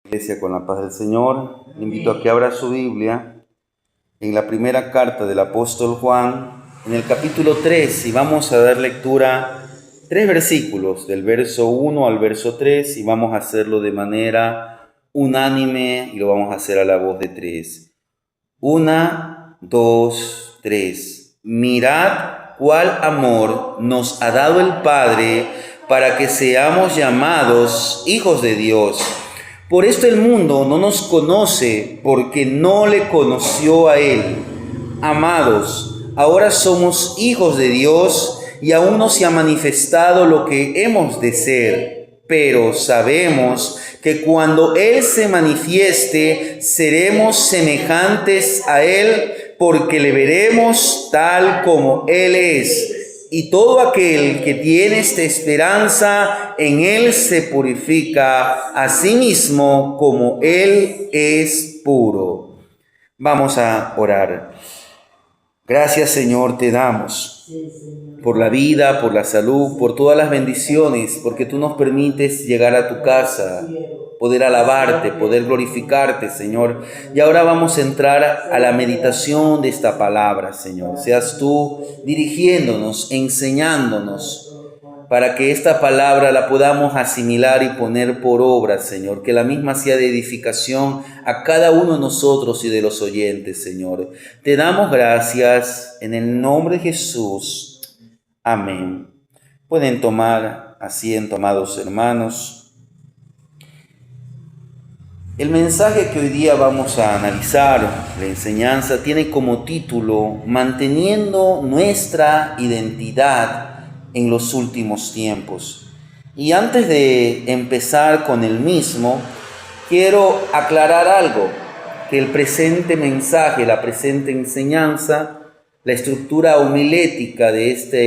Iglesia, con la paz del Señor, le invito a que abra su Biblia en la primera carta del apóstol Juan, en el capítulo 3, y vamos a dar lectura 3 versículos, del verso 1 al verso 3, y vamos a hacerlo de manera unánime, y lo vamos a hacer a la voz de 3. 1, 2, 3. Mirad cuál amor nos ha dado el Padre para que seamos llamados hijos de Dios. Por esto el mundo no nos conoce, porque no le conoció a Él. Amados, ahora somos hijos de Dios y aún no se ha manifestado lo que hemos de ser. Pero sabemos que cuando Él se manifieste, seremos semejantes a Él, porque le veremos tal como Él es. Y todo aquel que tiene esta esperanza en Él se purifica a sí mismo como Él es puro. Vamos a orar. Gracias, Señor, te damos por la vida, por la salud, por todas las bendiciones, porque tú nos permites llegar a tu casa, poder alabarte, poder glorificarte, Señor. Y ahora vamos a entrar a la meditación de esta palabra, Señor. Seas tú dirigiéndonos, enseñándonos, para que esta palabra la podamos asimilar y poner por obra, Señor. Que la misma sea de edificación a cada uno de nosotros y de los oyentes, Señor. Te damos gracias en el nombre de Jesús. Amén. Pueden tomar asiento, amados hermanos. El mensaje que hoy día vamos a analizar, la enseñanza, tiene como título Manteniendo nuestra identidad en los últimos tiempos. Y antes de empezar con el mismo, quiero aclarar algo, que el presente mensaje, la presente enseñanza, la estructura homilética de esta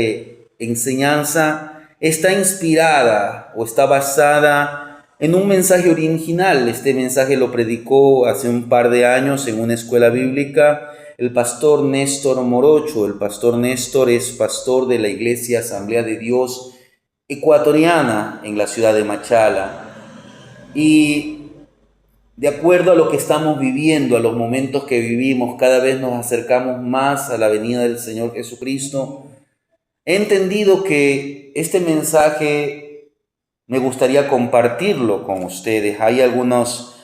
enseñanza está inspirada o está basada en un mensaje original. Este mensaje lo predicó hace un par de años en una escuela bíblica el pastor Néstor Morocho. El pastor Néstor es pastor de la Iglesia Asamblea de Dios ecuatoriana en la ciudad de Machala. Y de acuerdo a lo que estamos viviendo, a los momentos que vivimos, cada vez nos acercamos más a la venida del Señor Jesucristo. He entendido que este mensaje me gustaría compartirlo con ustedes. Hay algunos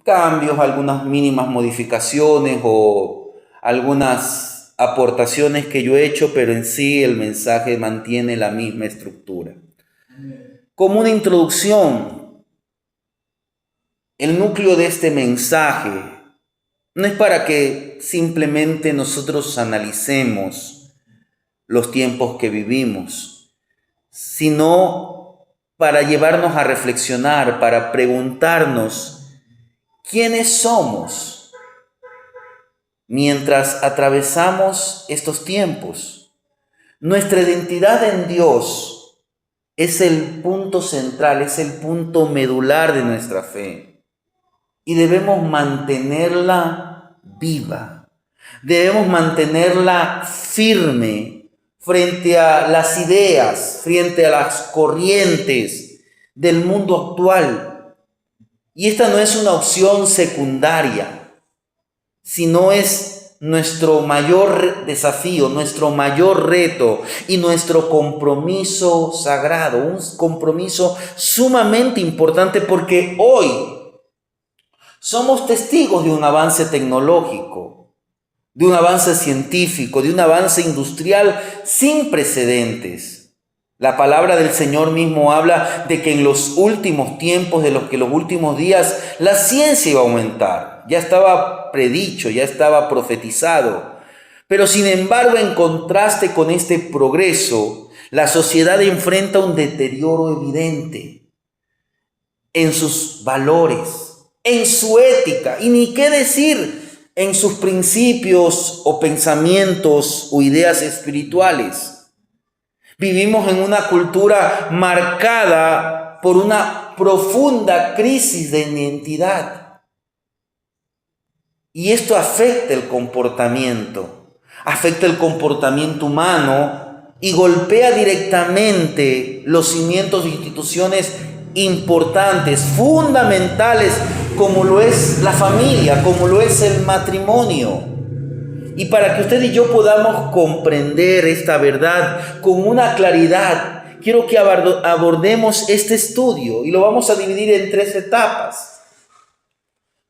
cambios, algunas mínimas modificaciones o algunas aportaciones que yo he hecho, pero en sí el mensaje mantiene la misma estructura. Como una introducción, el núcleo de este mensaje no es para que simplemente nosotros analicemos los tiempos que vivimos, sino para llevarnos a reflexionar, para preguntarnos quiénes somos mientras atravesamos estos tiempos. Nuestra identidad en Dios es el punto central, es el punto medular de nuestra fe. Y debemos mantenerla viva, debemos mantenerla firme frente a las ideas, frente a las corrientes del mundo actual. Y esta no es una opción secundaria, sino es nuestro mayor desafío, nuestro mayor reto y nuestro compromiso sagrado, un compromiso sumamente importante, porque hoy somos testigos de un avance tecnológico, de un avance científico, de un avance industrial sin precedentes. La palabra del Señor mismo habla de que en los últimos tiempos, de los últimos días, la ciencia iba a aumentar. Ya estaba predicho, ya estaba profetizado. Pero sin embargo, en contraste con este progreso, la sociedad enfrenta un deterioro evidente en sus valores, en su ética, y ni qué decir en sus principios o pensamientos o ideas espirituales. Vivimos en una cultura marcada por una profunda crisis de identidad. Y esto afecta el comportamiento humano y golpea directamente los cimientos de instituciones importantes, fundamentales, como lo es la familia, como lo es el matrimonio. Y para que usted y yo podamos comprender esta verdad con una claridad, quiero que abordemos este estudio y lo vamos a dividir en 3 etapas.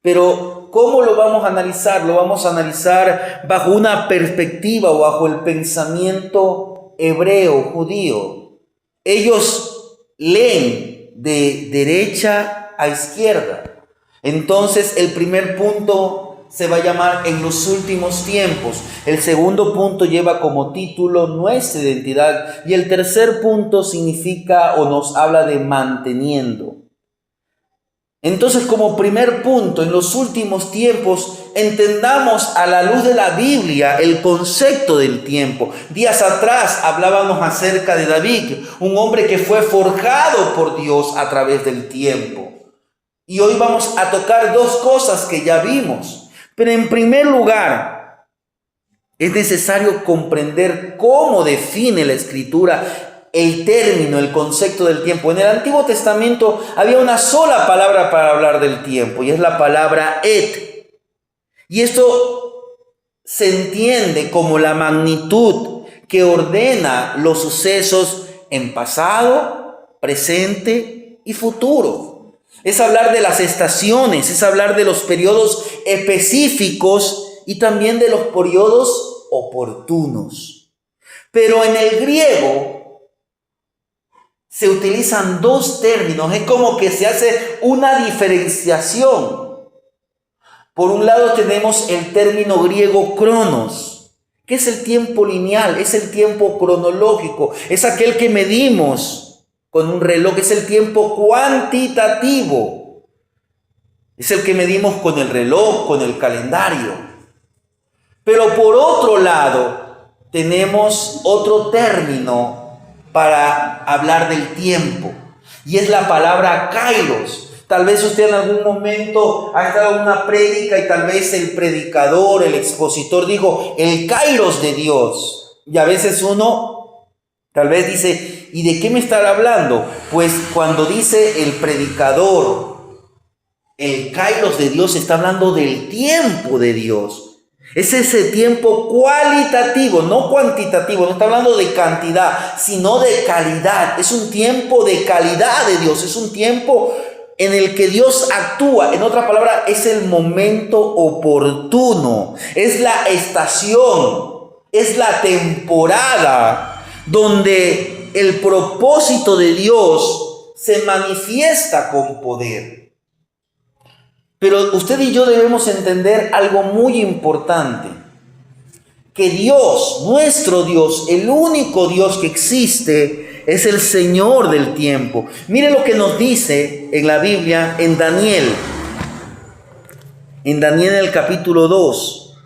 Pero ¿cómo lo vamos a analizar? Lo vamos a analizar bajo una perspectiva o bajo el pensamiento hebreo, judío. Ellos leen de derecha a izquierda. Entonces el primer punto se va a llamar en los últimos tiempos. El segundo punto lleva como título nuestra identidad. Y el tercer punto significa o nos habla de manteniendo. Entonces, como primer punto, en los últimos tiempos, entendamos a la luz de la Biblia el concepto del tiempo. Días atrás hablábamos acerca de David, un hombre que fue forjado por Dios a través del tiempo. Y hoy vamos a tocar 2 cosas que ya vimos. Pero en primer lugar, es necesario comprender cómo define la Escritura el término, el concepto del tiempo. En el Antiguo Testamento había una sola palabra para hablar del tiempo y es la palabra et. Y esto se entiende como la magnitud que ordena los sucesos en pasado, presente y futuro. Es hablar de las estaciones, es hablar de los periodos específicos y también de los periodos oportunos. Pero en el griego se utilizan 2 términos, es como que se hace una diferenciación. Por un lado tenemos el término griego cronos, que es el tiempo lineal, es el tiempo cronológico, es aquel que medimos con un reloj, es el tiempo cuantitativo, es el que medimos con el reloj, con el calendario. Pero por otro lado tenemos otro término para hablar del tiempo, y es la palabra kairos. Tal vez usted en algún momento ha estado en una prédica y tal vez el predicador, el expositor dijo el kairos de Dios, y a veces uno tal vez dice, ¿y de qué me estará hablando? Pues cuando dice el predicador el kairos de Dios, está hablando del tiempo de Dios. Es ese tiempo cualitativo, no cuantitativo, no está hablando de cantidad, sino de calidad. Es un tiempo de calidad de Dios, es un tiempo en el que Dios actúa. En otra palabra, es el momento oportuno, es la estación, es la temporada donde el propósito de Dios se manifiesta con poder. Pero usted y yo debemos entender algo muy importante, que Dios, nuestro Dios, el único Dios que existe, es el Señor del tiempo. Mire lo que nos dice en la Biblia, en Daniel el capítulo 2,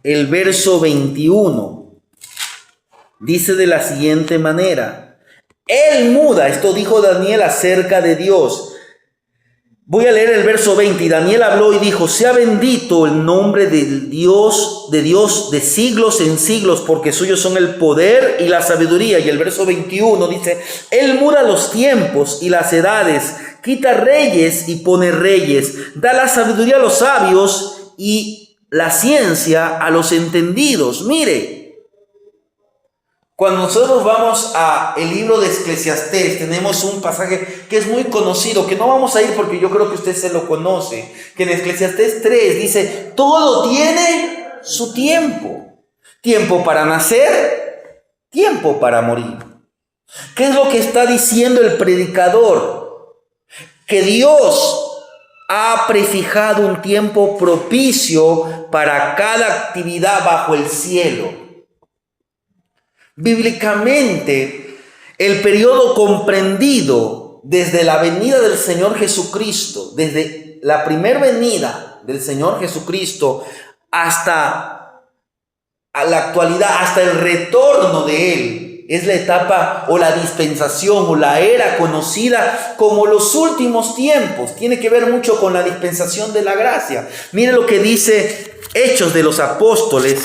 el verso 21, dice de la siguiente manera: Él muda, esto dijo Daniel acerca de Dios. Voy a leer el verso 20. Y Daniel habló y dijo: sea bendito el nombre del Dios de siglos en siglos, porque suyos son el poder y la sabiduría. Y el verso 21 dice: Él muda los tiempos y las edades, quita reyes y pone reyes, da la sabiduría a los sabios y la ciencia a los entendidos. Mire, cuando nosotros vamos al libro de Eclesiastés, tenemos un pasaje que es muy conocido, que no vamos a ir porque yo creo que usted se lo conoce, que en Eclesiastés 3 dice: todo tiene su tiempo. Tiempo para nacer, tiempo para morir. ¿Qué es lo que está diciendo el predicador? Que Dios ha prefijado un tiempo propicio para cada actividad bajo el cielo. Bíblicamente, el periodo comprendido desde la venida del Señor Jesucristo, desde la primera venida del Señor Jesucristo hasta la actualidad, hasta el retorno de Él, es la etapa o la dispensación o la era conocida como los últimos tiempos. Tiene que ver mucho con la dispensación de la gracia. Mire lo que dice Hechos de los Apóstoles,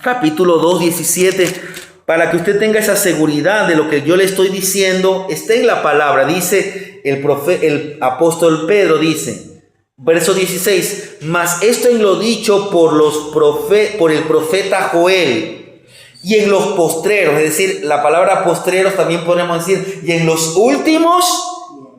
capítulo 2, 17. para que usted tenga esa seguridad de lo que yo le estoy diciendo, está en la palabra. Dice el apóstol Pedro, dice, verso 16, mas esto en lo dicho por el profeta Joel, y en los postreros, es decir, la palabra postreros también podemos decir, y en los últimos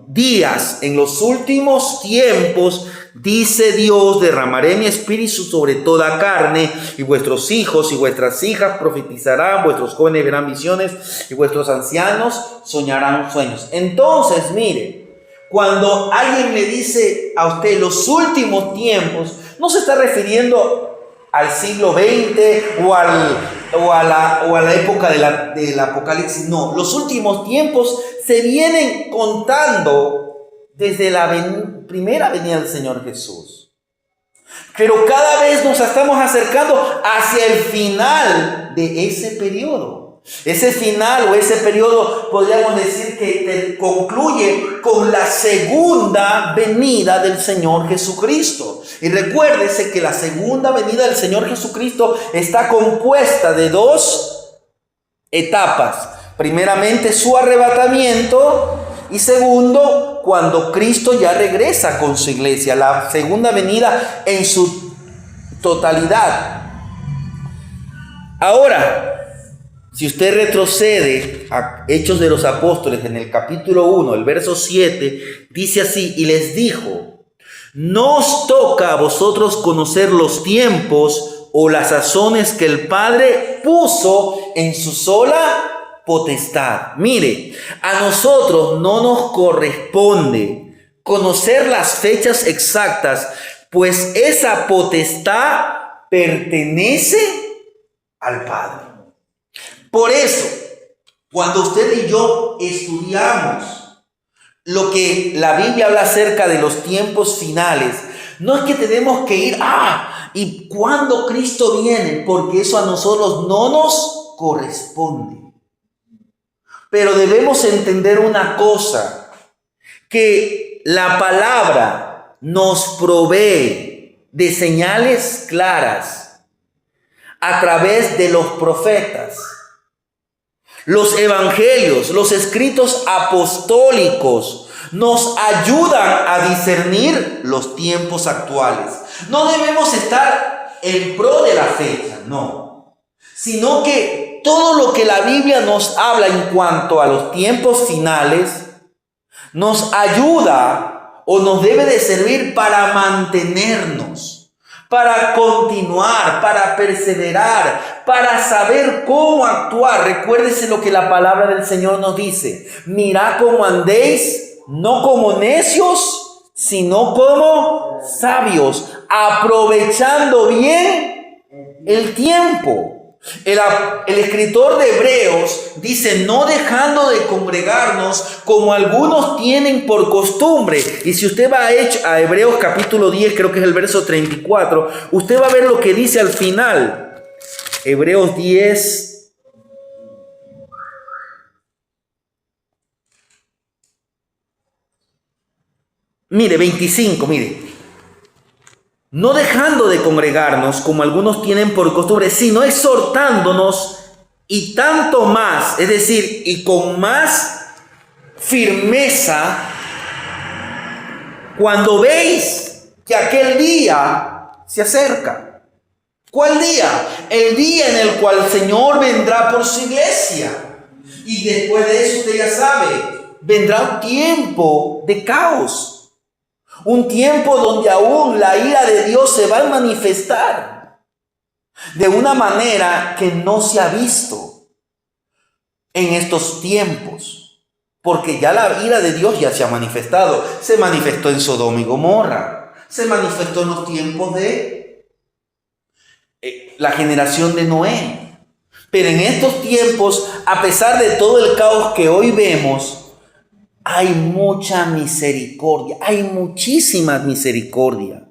días, en los últimos tiempos, dice Dios, derramaré mi espíritu sobre toda carne, y vuestros hijos y vuestras hijas profetizarán, vuestros jóvenes verán visiones, y vuestros ancianos soñarán sueños. Entonces, mire, cuando alguien le dice a usted los últimos tiempos, no se está refiriendo al siglo XX o a la época del Apocalipsis. No, los últimos tiempos se vienen contando desde la primera venida del Señor Jesús. Pero cada vez nos estamos acercando hacia el final de ese periodo. Ese final o ese periodo podríamos decir que concluye con la segunda venida del Señor Jesucristo. Y recuérdese que la segunda venida del Señor Jesucristo está compuesta de dos etapas. Primeramente, su arrebatamiento, y segundo, cuando Cristo ya regresa con su iglesia, la segunda venida en su totalidad. Ahora, si usted retrocede a Hechos de los Apóstoles en el capítulo 1, el verso 7, dice así, y les dijo, no os toca a vosotros conocer los tiempos o las sazones que el Padre puso en su sola potestad. Mire, a nosotros no nos corresponde conocer las fechas exactas, pues esa potestad pertenece al Padre. Por eso, cuando usted y yo estudiamos lo que la Biblia habla acerca de los tiempos finales, no es que tenemos que ir, ¿y cuándo Cristo viene? Porque eso a nosotros no nos corresponde. Pero debemos entender una cosa, que la palabra nos provee de señales claras a través de los profetas. Los evangelios, los escritos apostólicos nos ayudan a discernir los tiempos actuales. No debemos estar en pro de la fecha, no, sino que todo lo que la Biblia nos habla en cuanto a los tiempos finales nos ayuda o nos debe de servir para mantenernos, para continuar, para perseverar, para saber cómo actuar. Recuérdese lo que la palabra del Señor nos dice. Mirad cómo andéis, no como necios, sino como sabios, aprovechando bien el tiempo. El escritor de Hebreos dice, no dejando de congregarnos como algunos tienen por costumbre. Y si usted va a Hebreos capítulo 10, creo que es el verso 34, usted va a ver lo que dice al final. Hebreos 10. Mire, 25, mire. No dejando de congregarnos como algunos tienen por costumbre, sino exhortándonos, y tanto más, es decir, y con más firmeza, cuando veis que aquel día se acerca. ¿Cuál día? El día en el cual el Señor vendrá por su iglesia. Y después de eso usted ya sabe, vendrá un tiempo de caos. Un tiempo donde aún la ira de Dios se va a manifestar de una manera que no se ha visto en estos tiempos. Porque ya la ira de Dios ya se ha manifestado. Se manifestó en Sodoma y Gomorra. Se manifestó en los tiempos de la generación de Noé. Pero en estos tiempos, a pesar de todo el caos que hoy vemos, hay mucha misericordia, hay muchísima misericordia.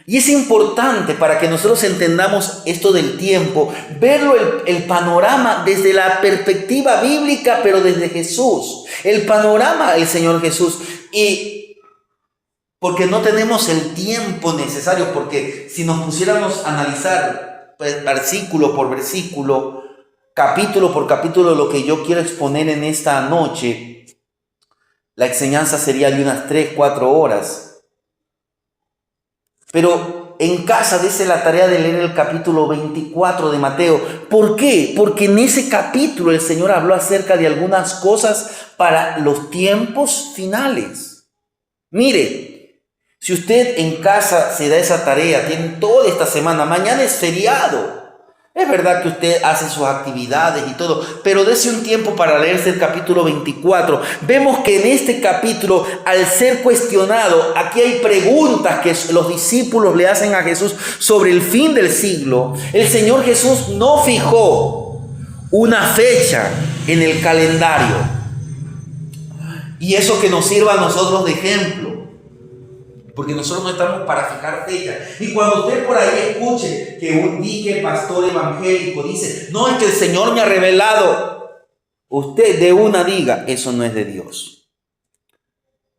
Y es importante para que nosotros entendamos esto del tiempo, verlo el panorama desde la perspectiva bíblica, pero desde Jesús. El panorama del Señor Jesús. Y porque no tenemos el tiempo necesario, porque si nos pusiéramos a analizar versículo por versículo, capítulo por capítulo lo que yo quiero exponer en esta noche, la enseñanza sería de unas 3-4 horas. Pero en casa dice la tarea de leer el capítulo 24 de Mateo. ¿Por qué? Porque en ese capítulo el Señor habló acerca de algunas cosas para los tiempos finales. Mire, si usted en casa se da esa tarea, tiene toda esta semana, mañana es feriado. Es verdad que usted hace sus actividades y todo, pero dése un tiempo para leerse el capítulo 24. Vemos que en este capítulo, al ser cuestionado, aquí hay preguntas que los discípulos le hacen a Jesús sobre el fin del siglo. El Señor Jesús no fijó una fecha en el calendario. Y eso que nos sirva a nosotros de ejemplo. Porque nosotros no estamos para fijar fecha. Y cuando usted por ahí escuche que un dique pastor evangélico dice, no, es que el Señor me ha revelado, usted de una diga, eso no es de Dios.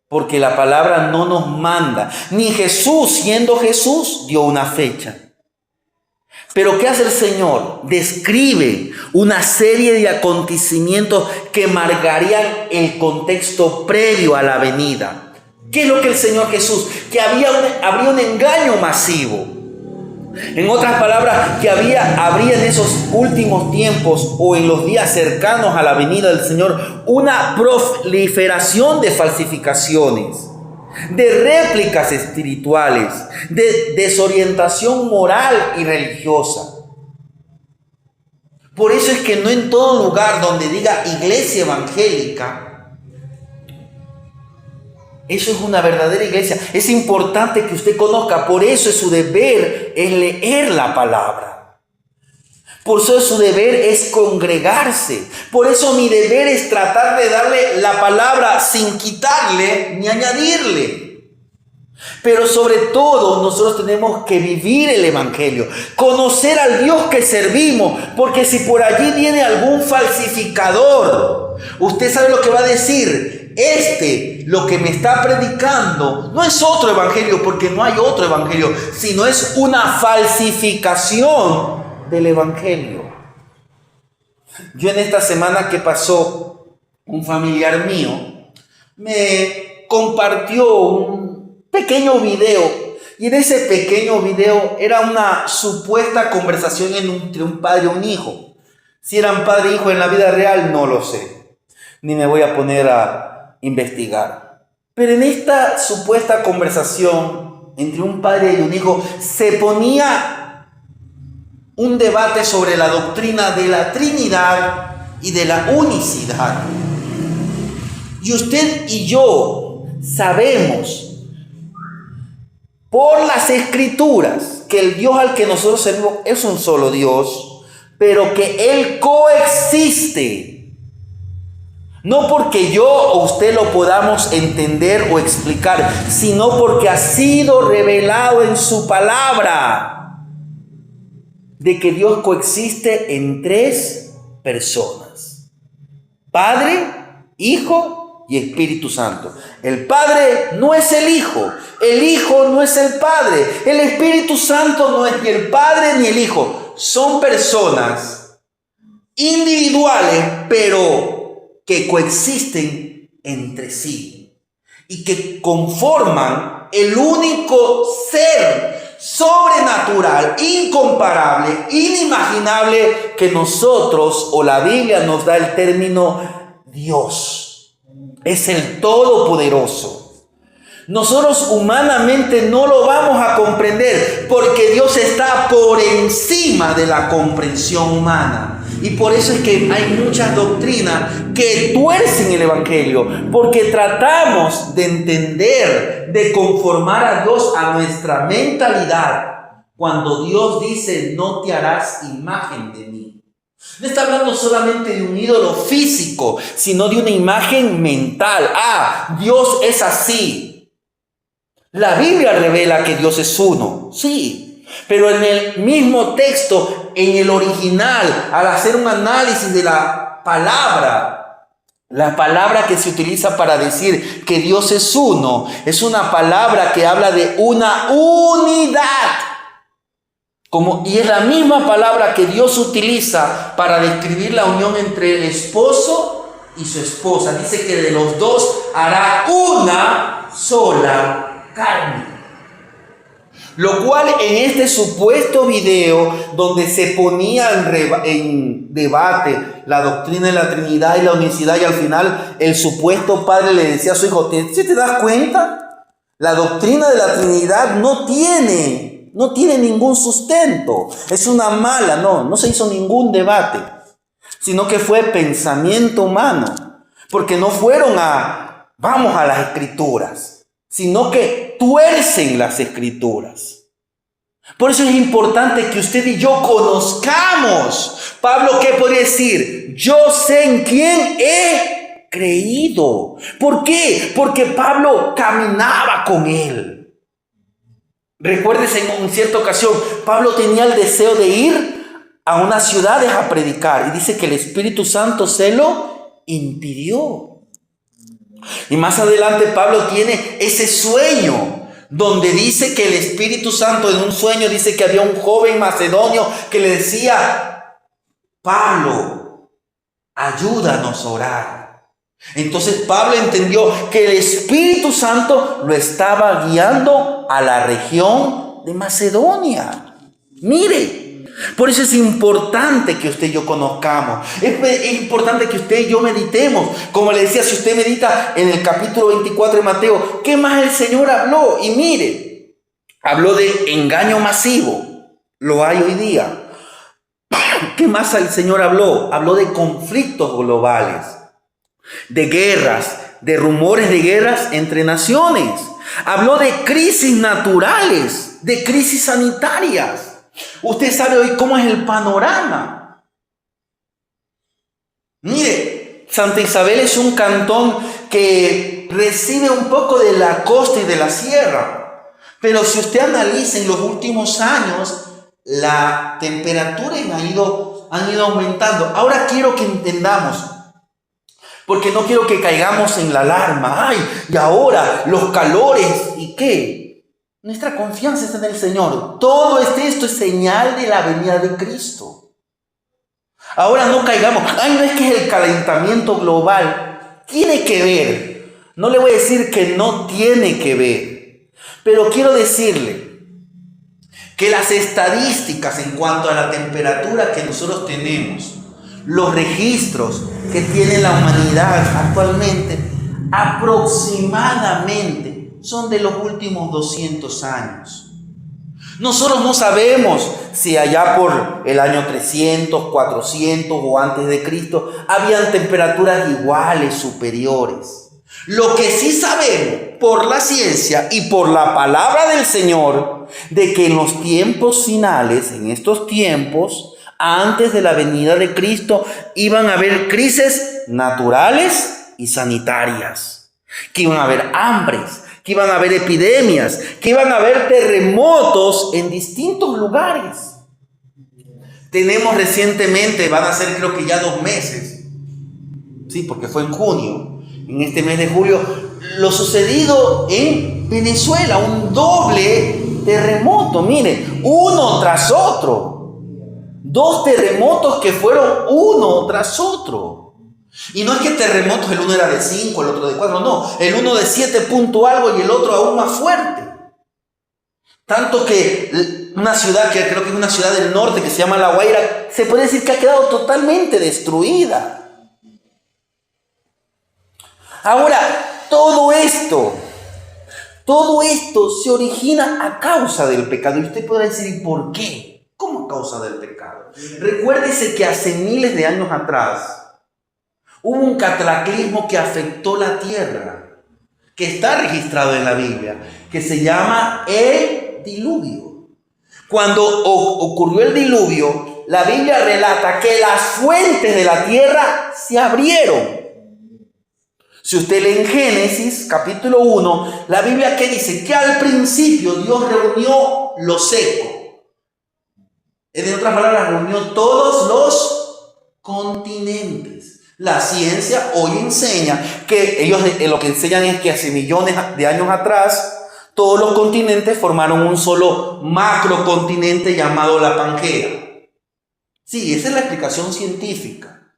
Porque la palabra no nos manda. Ni Jesús, siendo Jesús, dio una fecha. Pero ¿qué hace el Señor? Describe una serie de acontecimientos que marcarían el contexto previo a la venida. ¿Qué es lo que el Señor Jesús? Que habría un engaño masivo. En otras palabras, que habría en esos últimos tiempos o en los días cercanos a la venida del Señor una proliferación de falsificaciones, de réplicas espirituales, de desorientación moral y religiosa. Por eso es que no en todo lugar donde diga iglesia evangélica, eso es una verdadera iglesia. Es importante que usted conozca. Por eso su deber es leer la palabra. Por eso su deber es congregarse. Por eso mi deber es tratar de darle la palabra sin quitarle ni añadirle. Pero sobre todo nosotros tenemos que vivir el evangelio. Conocer al Dios que servimos. Porque si por allí viene algún falsificador, usted sabe lo que va a decir. Lo que me está predicando, no es otro evangelio, porque no hay otro evangelio, sino es una falsificación del evangelio. Yo en esta semana que pasó, un familiar mío me compartió un pequeño video, y en ese pequeño video era una supuesta conversación entre un padre y un hijo. Si eran padre e hijo en la vida real, no lo sé, ni me voy a poner a investigar. Pero en esta supuesta conversación entre un padre y un hijo se ponía un debate sobre la doctrina de la Trinidad y de la unicidad. Y usted y yo sabemos por las Escrituras que el Dios al que nosotros servimos es un solo Dios, pero que Él coexiste. No porque yo o usted lo podamos entender o explicar, sino porque ha sido revelado en su palabra de que Dios coexiste en 3 personas: Padre, Hijo y Espíritu Santo. El Padre no es el Hijo no es el Padre, el Espíritu Santo no es ni el Padre ni el Hijo. Son personas individuales, pero que coexisten entre sí y que conforman el único ser sobrenatural, incomparable, inimaginable que nosotros o la Biblia nos da el término Dios. Es el Todopoderoso. Nosotros humanamente no lo vamos a comprender porque Dios está por encima de la comprensión humana. Y por eso es que hay muchas doctrinas que tuercen el evangelio, porque tratamos de entender, de conformar a Dios a nuestra mentalidad. Cuando Dios dice, no te harás imagen de mí. No está hablando solamente de un ídolo físico, sino de una imagen mental. Dios es así. La Biblia revela que Dios es uno, sí, pero en el mismo texto, en el original, al hacer un análisis de la palabra que se utiliza para decir que Dios es uno, es una palabra que habla de una unidad. Y es la misma palabra que Dios utiliza para describir la unión entre el esposo y su esposa. Dice que de los dos hará una sola carne. Lo cual en este supuesto video donde se ponía en debate la doctrina de la Trinidad y la unicidad, y al final el supuesto padre le decía a su hijo, ¿sí te das cuenta? La doctrina de la Trinidad no tiene ningún sustento. Es una mala, no se hizo ningún debate, sino que fue pensamiento humano, porque no fueron vamos a las escrituras, sino que tuercen las escrituras. Por eso es importante que usted y yo conozcamos. Pablo, ¿qué podría decir? Yo sé en quién he creído. ¿Por qué? Porque Pablo caminaba con él. Recuérdese, en cierta ocasión, Pablo tenía el deseo de ir a unas ciudades a predicar, y dice que el Espíritu Santo se lo impidió. Y más adelante Pablo tiene ese sueño donde dice que el Espíritu Santo, en un sueño, dice que había un joven macedonio que le decía, Pablo, ayúdanos a orar. Entonces Pablo entendió que el Espíritu Santo lo estaba guiando a la región de Macedonia. Mire, por eso es importante que usted y yo conozcamos. Es importante que usted y yo meditemos. Como le decía, si usted medita en el capítulo 24 de Mateo, ¿qué más el Señor habló? Y mire, habló de engaño masivo. Lo hay hoy día. ¿Qué más el Señor habló? Habló de conflictos globales, de guerras, de rumores de guerras entre naciones. Habló de crisis naturales, de crisis sanitarias. Usted sabe hoy cómo es el panorama. Mire, Santa Isabel es un cantón que recibe un poco de la costa y de la sierra. Pero si usted analiza en los últimos años, la temperatura han ido aumentando. Ahora quiero que entendamos, porque no quiero que caigamos en la alarma. Ay, y ahora los calores, ¿y qué? Nuestra confianza está en el Señor. Todo esto es señal de la venida de Cristo. Ahora no caigamos. Ay, no es que es el calentamiento global. Tiene que ver. No le voy a decir que no tiene que ver. Pero quiero decirle que las estadísticas en cuanto a la temperatura que nosotros tenemos, los registros que tiene la humanidad actualmente, aproximadamente son de los últimos 200 años. Nosotros no sabemos si allá por el año 300, 400 o antes de Cristo habían temperaturas iguales, superiores. Lo que sí sabemos por la ciencia y por la palabra del Señor, de que en los tiempos finales, en estos tiempos, antes de la venida de Cristo, iban a haber crisis naturales y sanitarias, que iban a haber hambres, que iban a haber epidemias, que iban a haber terremotos en distintos lugares. Tenemos recientemente, van a ser creo que ya 2 meses, sí, porque fue en junio, en este mes de julio, lo sucedido en Venezuela, un doble terremoto, mire, uno tras otro, 2 terremotos que fueron uno tras otro. Y no es que terremotos, el uno era de 5, el otro de 4, no, el uno de 7 punto algo y el otro aún más fuerte. Tanto que una ciudad, que creo que es una ciudad del norte que se llama La Guaira, se puede decir que ha quedado totalmente destruida. Ahora, todo esto se origina a causa del pecado. Y usted podrá decir, ¿y por qué? ¿Cómo a causa del pecado? Recuérdese que hace miles de años atrás hubo un cataclismo que afectó la tierra, que está registrado en la Biblia, que se llama el diluvio. Cuando ocurrió el diluvio, la Biblia relata que las fuentes de la tierra se abrieron. Si usted lee en Génesis, capítulo 1, la Biblia que dice que al principio Dios reunió lo seco. En otras palabras, reunió todos los continentes. La ciencia hoy enseña que ellos lo que enseñan es que hace millones de años atrás todos los continentes formaron un solo macrocontinente llamado la Pangea. Sí, esa es la explicación científica.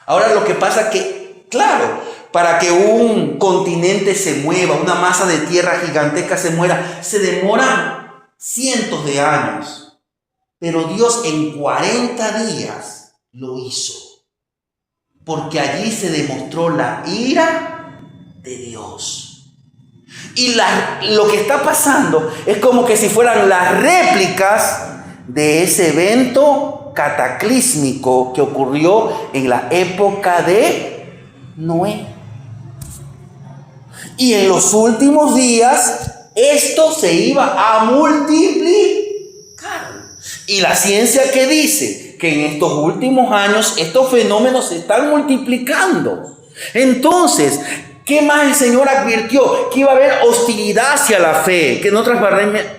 Ahora lo que pasa es que, claro, para que un continente se mueva, una masa de tierra gigantesca se mueva, se demoran cientos de años. Pero Dios en 40 días lo hizo. Porque allí se demostró la ira de Dios. Y lo que está pasando es como que si fueran las réplicas de ese evento cataclísmico que ocurrió en la época de Noé. Y en los últimos días esto se iba a multiplicar. Y la ciencia que dice que en estos últimos años estos fenómenos se están multiplicando. Entonces, ¿qué más el Señor advirtió? Que iba a haber hostilidad hacia la fe, que en otras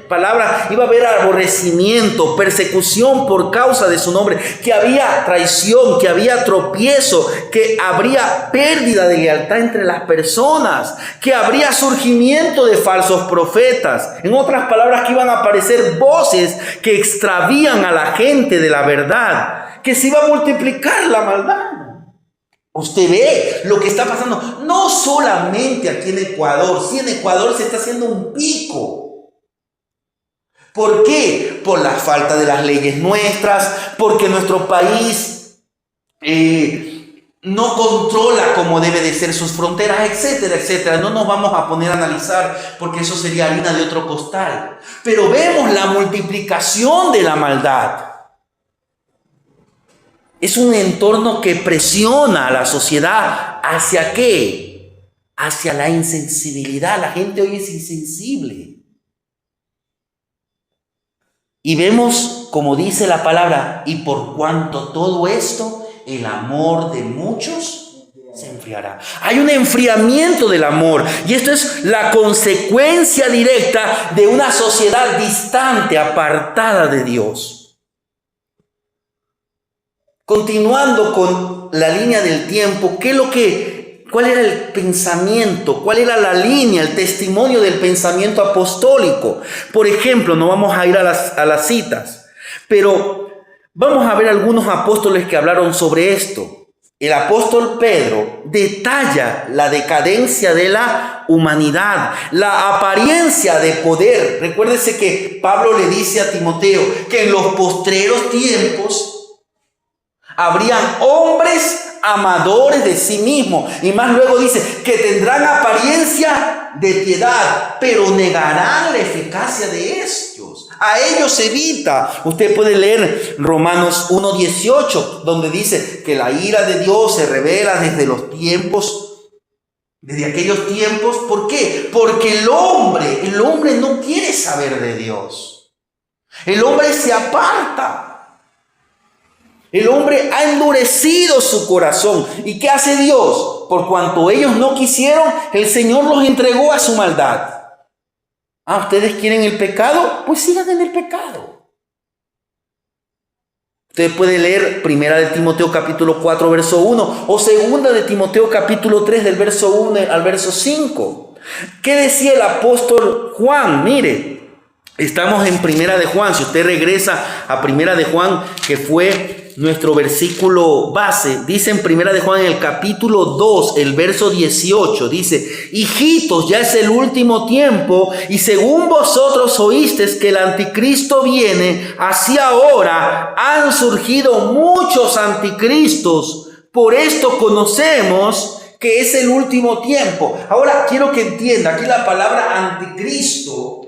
palabras iba a haber aborrecimiento, persecución por causa de su nombre, que había traición, que había tropiezo, que habría pérdida de lealtad entre las personas, que habría surgimiento de falsos profetas. En otras palabras, que iban a aparecer voces que extravían a la gente de la verdad, que se iba a multiplicar la maldad. Usted ve lo que está pasando, no solamente aquí en Ecuador, sí, en Ecuador se está haciendo un pico. ¿Por qué? Por la falta de las leyes nuestras, porque nuestro país no controla como debe de ser sus fronteras, etcétera, etcétera. No nos vamos a poner a analizar porque eso sería harina de otro costal. Pero vemos la multiplicación de la maldad. Es un entorno que presiona a la sociedad. ¿Hacia qué? Hacia la insensibilidad. La gente hoy es insensible. Y vemos, como dice la palabra, y por cuanto todo esto, el amor de muchos se enfriará. Hay un enfriamiento del amor. Y esto es la consecuencia directa de una sociedad distante, apartada de Dios. Continuando con la línea del tiempo, ¿cuál era el pensamiento? ¿Cuál era la línea, el testimonio del pensamiento apostólico? Por ejemplo, no vamos a ir a las citas, pero vamos a ver algunos apóstoles que hablaron sobre esto. El apóstol Pedro detalla la decadencia de la humanidad, la apariencia de poder. Recuérdese que Pablo le dice a Timoteo que en los postreros tiempos habrían hombres amadores de sí mismos. Y más luego dice que tendrán apariencia de piedad, pero negarán la eficacia de ellos. A ellos evita. Usted puede leer Romanos 1:18, donde dice que la ira de Dios se revela desde aquellos tiempos. ¿Por qué? Porque el hombre no quiere saber de Dios. El hombre se aparta. El hombre ha endurecido su corazón. ¿Y qué hace Dios? Por cuanto ellos no quisieron, el Señor los entregó a su maldad. ¿Ustedes quieren el pecado? Pues sigan en el pecado. Usted puede leer 1 de Timoteo capítulo 4 verso 1 o 2 de Timoteo capítulo 3 del verso 1 al verso 5. ¿Qué decía el apóstol Juan? Mire, estamos en 1 de Juan. Si usted regresa a 1 de Juan, que fue nuestro versículo base, dice en 1 de Juan en el capítulo 2, el verso 18, dice: hijitos, ya es el último tiempo, y según vosotros oísteis que el anticristo viene, así ahora han surgido muchos anticristos. Por esto conocemos que es el último tiempo. Ahora quiero que entienda, aquí la palabra anticristo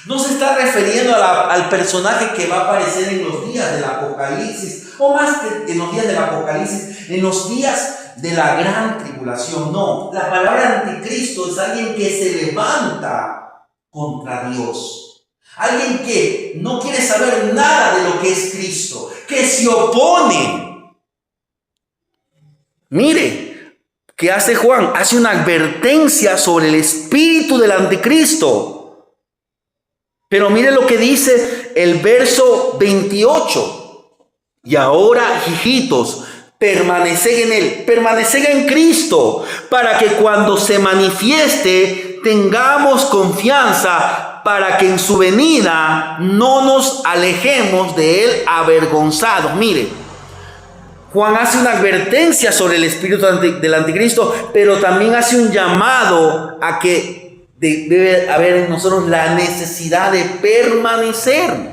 no se está refiriendo al personaje que va a aparecer en los días del Apocalipsis, o más que en los días del Apocalipsis, en los días de la gran tribulación. No, la palabra anticristo es alguien que se levanta contra Dios. Alguien que no quiere saber nada de lo que es Cristo, que se opone. Mire, ¿qué hace Juan? Hace una advertencia sobre el espíritu del anticristo. Pero mire lo que dice el verso 28. Y ahora, hijitos, permaneced en él, permaneced en Cristo, para que cuando se manifieste tengamos confianza para que en su venida no nos alejemos de él avergonzados. Mire, Juan hace una advertencia sobre el espíritu del anticristo, pero también hace un llamado a que debe haber en nosotros la necesidad de permanecer.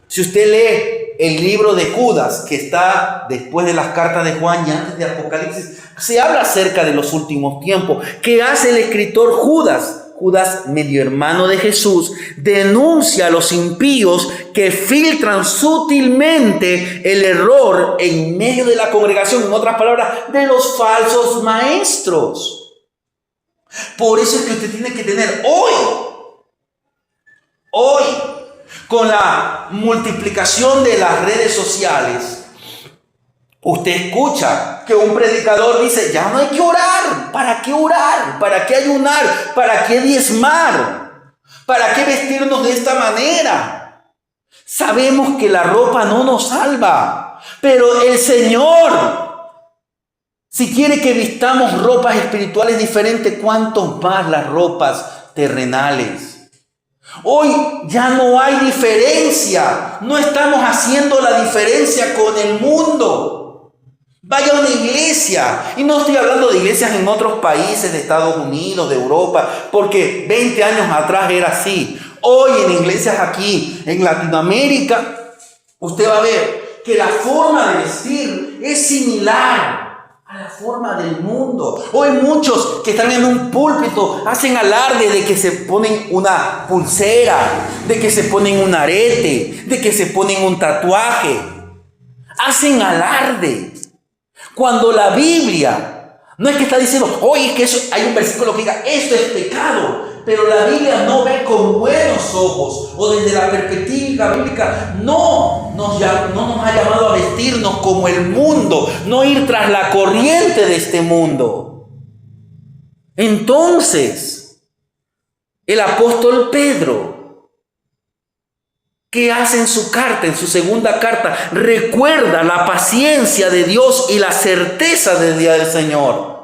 Si usted lee el libro de Judas, que está después de las cartas de Juan y antes de Apocalipsis, se habla acerca de los últimos tiempos. ¿Qué hace el escritor Judas? Judas, medio hermano de Jesús, denuncia a los impíos que filtran sutilmente el error en medio de la congregación, en otras palabras, de los falsos maestros. Por eso es que usted tiene que tener hoy, con la multiplicación de las redes sociales, usted escucha que un predicador dice, ya no hay que orar. ¿Para qué orar? ¿Para qué ayunar? ¿Para qué diezmar? ¿Para qué vestirnos de esta manera? Sabemos que la ropa no nos salva, pero el Señor, si quiere que vistamos ropas espirituales diferentes, ¿cuántos más las ropas terrenales? Hoy ya no hay diferencia. No estamos haciendo la diferencia con el mundo. Vaya a una iglesia, y no estoy hablando de iglesias en otros países de Estados Unidos, de Europa, porque 20 años atrás era así. Hoy en iglesias aquí en Latinoamérica, usted va a ver que la forma de vestir es similar a la forma del mundo. Hoy muchos que están en un púlpito hacen alarde de que se ponen una pulsera, de que se ponen un arete, de que se ponen un tatuaje. Hacen alarde. Cuando la Biblia no es que está diciendo, oye, es que eso, hay un versículo que diga, esto es pecado, pero la Biblia no ve con buenos ojos, o desde la perspectiva bíblica, no nos ha llamado a vestirnos como el mundo, no ir tras la corriente de este mundo. Entonces, el apóstol Pedro, ¿qué hace en su carta, en su segunda carta? Recuerda la paciencia de Dios y la certeza del día del Señor.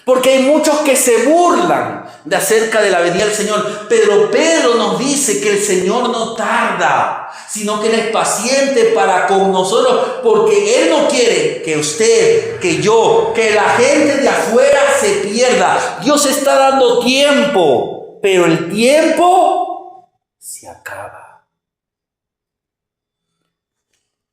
Porque hay muchos que se burlan de acerca de la venida del Señor. Pero Pedro nos dice que el Señor no tarda, sino que Él es paciente para con nosotros. Porque Él no quiere que usted, que yo, que la gente de afuera se pierda. Dios está dando tiempo, pero el tiempo se acaba.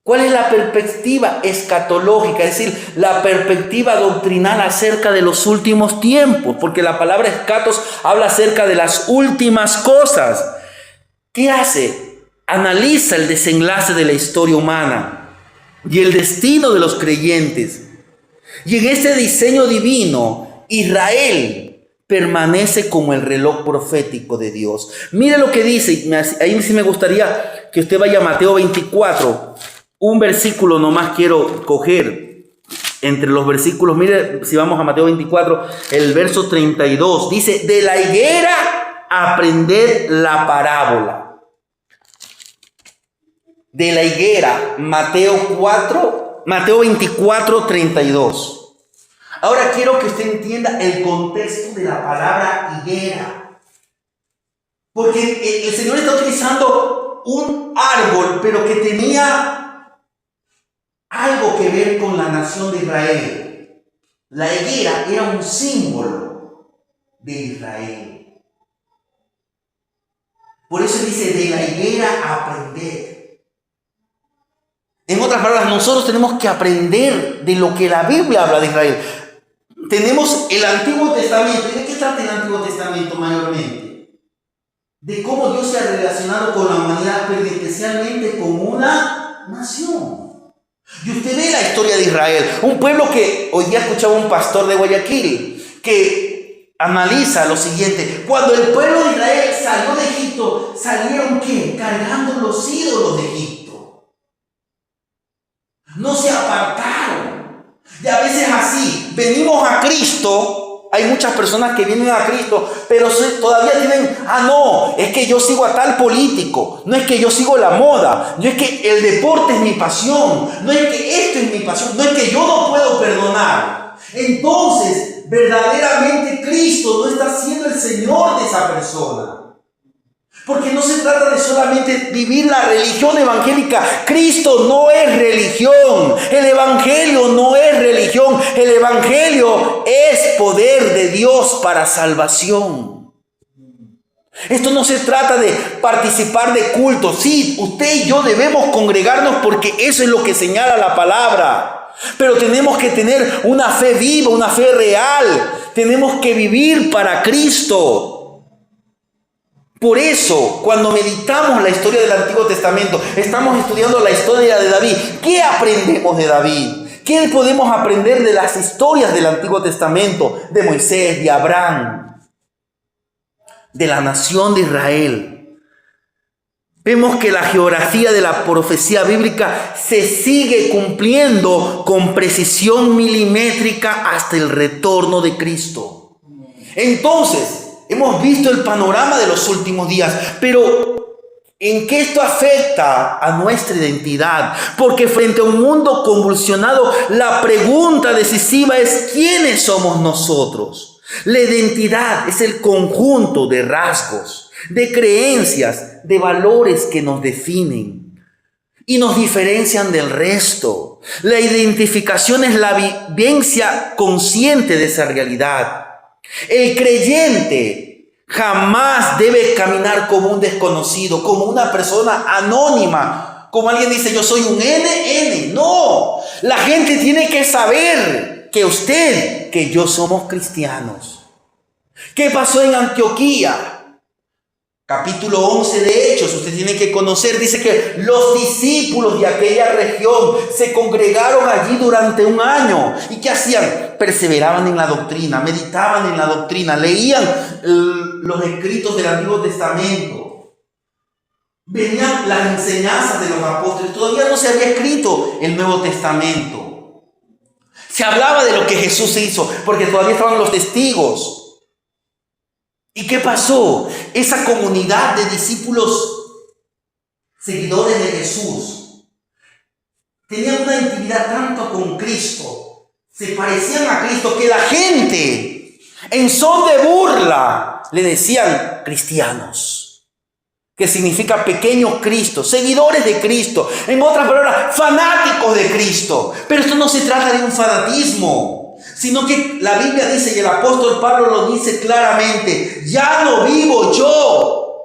¿Cuál es la perspectiva escatológica? Es decir, la perspectiva doctrinal acerca de los últimos tiempos. Porque la palabra escatos habla acerca de las últimas cosas. ¿Qué hace? Analiza el desenlace de la historia humana y el destino de los creyentes. Y en este diseño divino, Israel permanece como el reloj profético de Dios. Mire lo que dice. Ahí sí me gustaría que usted vaya a Mateo 24. Un versículo nomás quiero coger entre los versículos. Mire, si vamos a Mateo 24, el verso 32. Dice, de la higuera aprended la parábola. De la higuera, Mateo 24, 32. Ahora quiero que usted entienda el contexto de la palabra higuera. Porque el Señor está utilizando un árbol, pero que tenía algo que ver con la nación de Israel. La higuera era un símbolo de Israel. Por eso dice, de la higuera aprender. En otras palabras, nosotros tenemos que aprender de lo que la Biblia habla de Israel. Tenemos el Antiguo Testamento. ¿De qué trata el Antiguo Testamento mayormente? De cómo Dios se ha relacionado con la humanidad, pero especialmente con una nación. Y usted ve la historia de Israel, un pueblo que hoy día escuchaba un pastor de Guayaquil que analiza lo siguiente: cuando el pueblo de Israel salió de Egipto, salieron ¿qué? Cargando los ídolos de Egipto. No se apartaron. Y a veces así, venimos a Cristo. Hay muchas personas que vienen a Cristo, pero todavía tienen, no, es que yo sigo a tal político, no es que yo sigo la moda, no es que el deporte es mi pasión, no es que esto es mi pasión, no es que yo no puedo perdonar. Entonces verdaderamente Cristo no está siendo el Señor de esa persona. Porque no se trata de solamente vivir la religión evangélica. Cristo no es religión. El Evangelio no es religión. El Evangelio es poder de Dios para salvación. Esto no se trata de participar de cultos. Sí, usted y yo debemos congregarnos porque eso es lo que señala la palabra. Pero tenemos que tener una fe viva, una fe real. Tenemos que vivir para Cristo. Por eso, cuando meditamos la historia del Antiguo Testamento, estamos estudiando la historia de David. ¿Qué aprendemos de David? ¿Qué podemos aprender de las historias del Antiguo Testamento? De Moisés, de Abraham, de la nación de Israel. Vemos que la geografía de la profecía bíblica se sigue cumpliendo con precisión milimétrica hasta el retorno de Cristo. Entonces, hemos visto el panorama de los últimos días, pero ¿en qué esto afecta a nuestra identidad? Porque frente a un mundo convulsionado, la pregunta decisiva es ¿quiénes somos nosotros? La identidad es el conjunto de rasgos, de creencias, de valores que nos definen y nos diferencian del resto. La identificación es la vivencia consciente de esa realidad. El creyente jamás debe caminar como un desconocido, como una persona anónima, como alguien dice yo soy un NN. No, la gente tiene que saber que usted, que yo somos cristianos. ¿Qué pasó en Antioquía? Capítulo 11 de Hechos, usted tiene que conocer, dice que los discípulos de aquella región se congregaron allí durante un año. ¿Y qué hacían? Perseveraban en la doctrina, meditaban en la doctrina, leían los escritos del Antiguo Testamento. Venían las enseñanzas de los apóstoles. Todavía no se había escrito el Nuevo Testamento. Se hablaba de lo que Jesús hizo, porque todavía estaban los testigos. ¿Y qué pasó? Esa comunidad de discípulos, seguidores de Jesús, tenían una intimidad tanto con Cristo, se parecían a Cristo, que la gente, en son de burla, le decían cristianos, que significa pequeño Cristo, seguidores de Cristo, en otras palabras, fanáticos de Cristo. Pero esto no se trata de un fanatismo, sino que la Biblia dice, y el apóstol Pablo lo dice claramente, ya no vivo yo,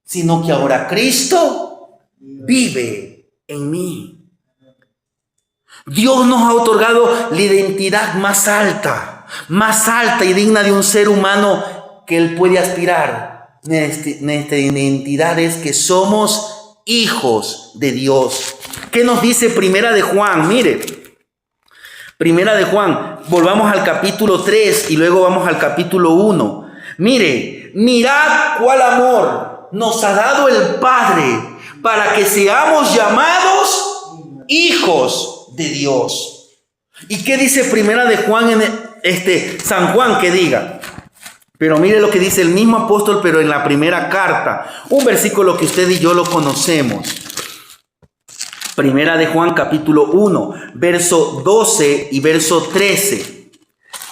sino que ahora Cristo vive en mí. Dios nos ha otorgado la identidad más alta y digna de un ser humano que él puede aspirar. Nuestra identidad es que somos hijos de Dios. ¿Qué nos dice Primera de Juan? Mire, Primera de Juan, volvamos al capítulo 3 y luego vamos al capítulo 1. Mire, mirad cuál amor nos ha dado el Padre para que seamos llamados hijos de Dios. ¿Y qué dice Primera de Juan en San Juan que diga? Pero mire lo que dice el mismo apóstol, pero en la primera carta, un versículo que usted y yo lo conocemos. Primera de Juan capítulo 1, verso 12 y verso 13.